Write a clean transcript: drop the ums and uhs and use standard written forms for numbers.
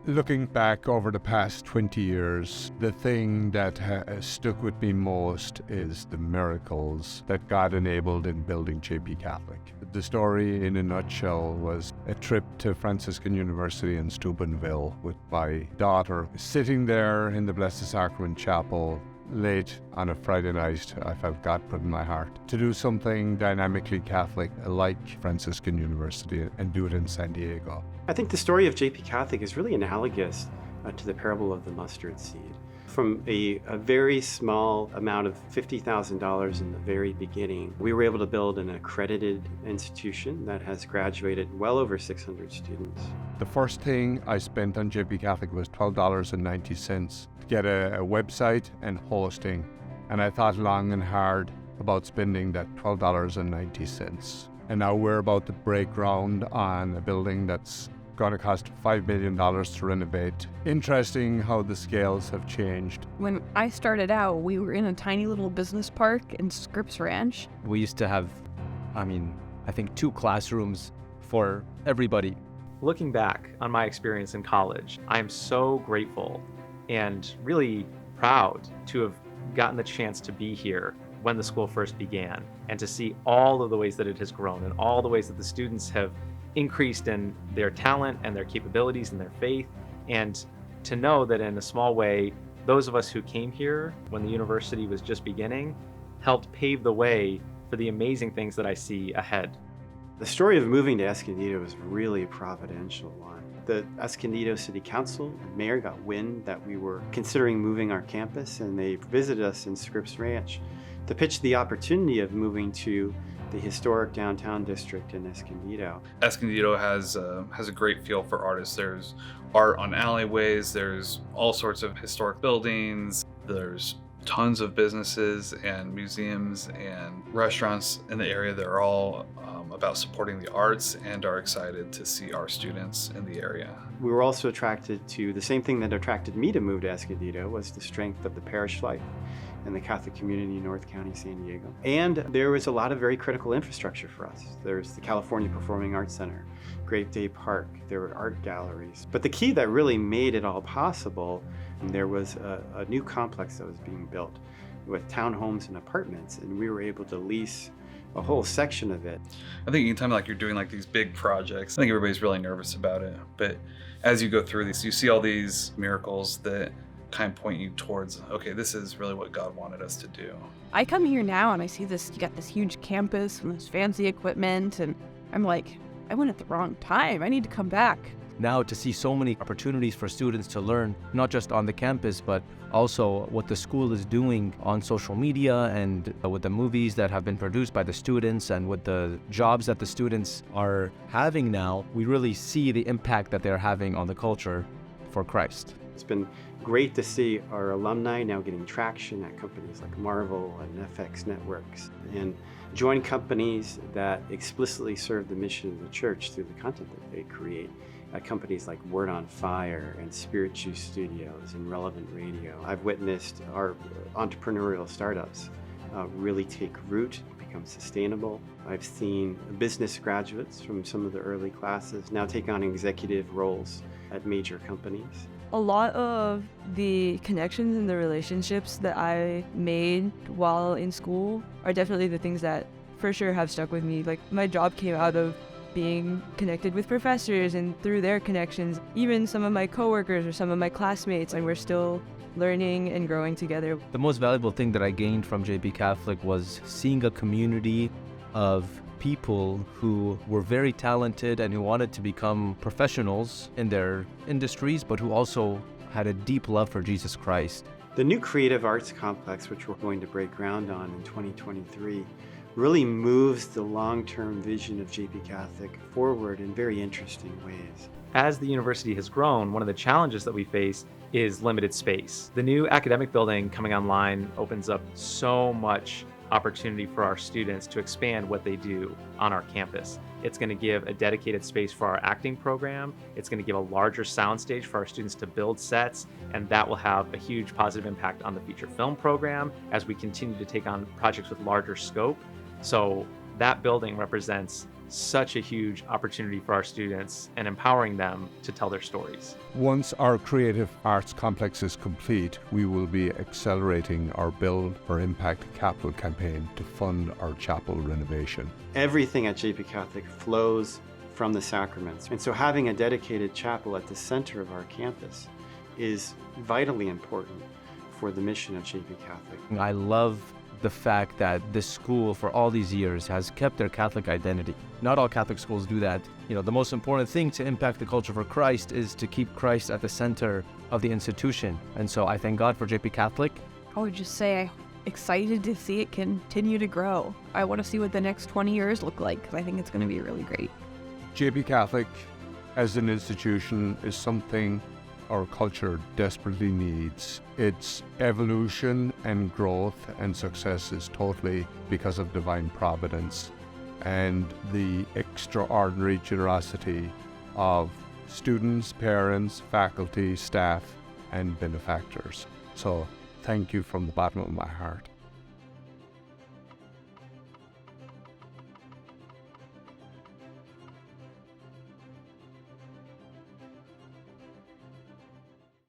Looking back over the past 20 years, the thing that has stuck with me most is the miracles that God enabled in building JPCatholic. The story in a nutshell was a trip to Franciscan University in Steubenville with my daughter, sitting there in the Blessed Sacrament Chapel late on a Friday night. I felt God put in my heart to do something dynamically Catholic like Franciscan University and do it in San Diego. I think the story of JPCatholic is really analogous to the parable of the mustard seed. From a very small amount of $50,000 in the very beginning, we were able to build an accredited institution that has graduated well over 600 students. The first thing I spent on JPCatholic was $12.90 to get a website and hosting. And I thought long and hard about spending that $12.90. And now we're about to break ground on a building that's going to cost $5 million to renovate. Interesting how the scales have changed. When I started out, we were in a tiny little business park in Scripps Ranch. We used to have, I think 2 classrooms for everybody. Looking back on my experience in college, I'm so grateful and really proud to have gotten the chance to be here when the school first began and to see all of the ways that it has grown and all the ways that the students have increased in their talent and their capabilities and their faith, and to know that in a small way, those of us who came here when the university was just beginning helped pave the way for the amazing things that I see ahead. The story of moving to Escondido is really a providential one. The Escondido City Council and Mayor got wind that we were considering moving our campus, and they visited us in Scripps Ranch to pitch the opportunity of moving to the historic downtown district in Escondido. Escondido has a great feel for artists. There's art on alleyways, there's all sorts of historic buildings, there's tons of businesses and museums and restaurants in the area that are all about supporting the arts and are excited to see our students in the area. We were also attracted to the same thing that attracted me to move to Escondido was the strength of the parish life and the Catholic community in North County, San Diego. And there was a lot of very critical infrastructure for us. There's the California Performing Arts Center, Great Day Park, there were art galleries. But the key that really made it all possible, there was a new complex that was being built with townhomes and apartments, and we were able to lease a whole section of it. I think anytime you're doing these big projects, I think everybody's really nervous about it. But as you go through these, you see all these miracles that kind of point you towards, okay, this is really what God wanted us to do. I come here now and I see this, you got this huge campus and this fancy equipment, and I'm like, I went at the wrong time. I need to come back. Now to see so many opportunities for students to learn, not just on the campus, but also what the school is doing on social media and with the movies that have been produced by the students and with the jobs that the students are having now, we really see the impact that they're having on the culture for Christ. It's been great to see our alumni now getting traction at companies like Marvel and FX Networks and join companies that explicitly serve the mission of the church through the content that they create. At companies like Word on Fire and Spirit Juice Studios and Relevant Radio. I've witnessed our entrepreneurial startups really take root, become sustainable. I've seen business graduates from some of the early classes now take on executive roles at major companies. A lot of the connections and the relationships that I made while in school are definitely the things that for sure have stuck with me. Like, my job came out of being connected with professors, and through their connections, even some of my coworkers or some of my classmates, and we're still learning and growing together. The most valuable thing that I gained from JPCatholic was seeing a community of people who were very talented and who wanted to become professionals in their industries, but who also had a deep love for Jesus Christ. The new Creative Arts Complex, which we're going to break ground on in 2023, really moves the long-term vision of JPCatholic forward in very interesting ways. As the university has grown, one of the challenges that we face is limited space. The new academic building coming online opens up so much opportunity for our students to expand what they do on our campus. It's going to give a dedicated space for our acting program. It's going to give a larger soundstage for our students to build sets, and that will have a huge positive impact on the feature film program as we continue to take on projects with larger scope. So that building represents such a huge opportunity for our students and empowering them to tell their stories. Once our creative arts complex is complete, we will be accelerating our Build for Impact capital campaign to fund our chapel renovation. Everything at JP Catholic flows from the sacraments. And so having a dedicated chapel at the center of our campus is vitally important for the mission of JP Catholic. I love the fact that this school for all these years has kept their Catholic identity. Not all Catholic schools do that. The most important thing to impact the culture for Christ is to keep Christ at the center of the institution. And so I thank God for JP Catholic. I would just say I'm excited to see it continue to grow. I want to see what the next 20 years look like, because I think it's going to be really great. JP Catholic as an institution is something our culture desperately needs. Its evolution and growth and success is totally because of divine providence and the extraordinary generosity of students, parents, faculty, staff, and benefactors. So thank you from the bottom of my heart.